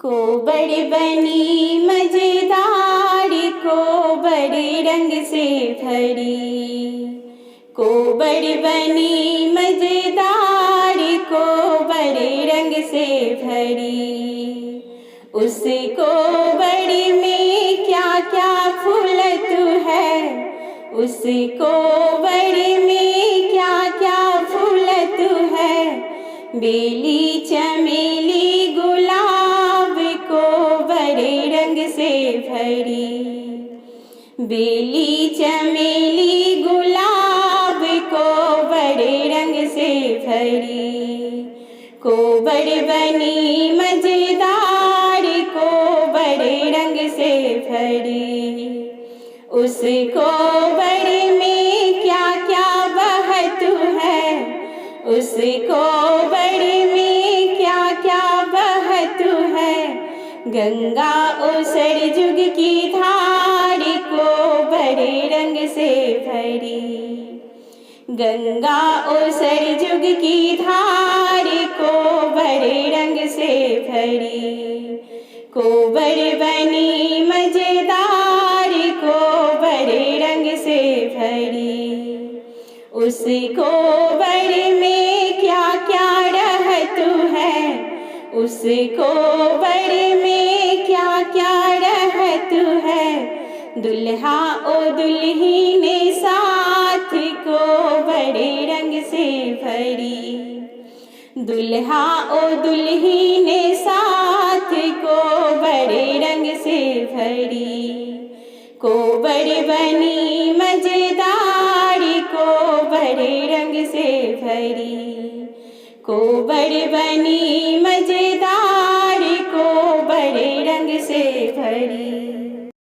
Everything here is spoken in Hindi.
को बड़ी बनी मजेदार, को बड़े रंग से भरी। को बड़ी बनी मजेदार, को बड़े रंग से भरी। उसको बड़ी में क्या क्या फूलत है, उसको बड़ी में क्या क्या फूलत है। बेली चमेली गुलाब, को बड़े रंग से भरी। बेली चमेली गुलाब, को बड़े रंग से भरी। को बड़ी बनी मजेदार, को बड़े रंग से भरी। उसको बड़ी में क्या क्या बहत है, उसको बड़ी में क्या क्या बहत है। गंगा और सरजुग की धार, को बड़े रंग से भरी। गंगा और सरजुग की धार, को बड़े रंग से भरी। को बड़ी बनी मजेदार, को बड़े रंग से भरी। उसको बड़ी में क्या क्या रहत है, उसको बड़ी में क्या क्या रहत है। दुल्हा और दुल्हीन साथ, को बड़े रंग से भरी। दुल्हा और दुल्हीन साथ, को बड़े रंग से भरी। को बड़ी बनी मजेदार, को बड़े रंग से भरी। को बड़ी बनी मजेदार, को बड़े रंग से भरी।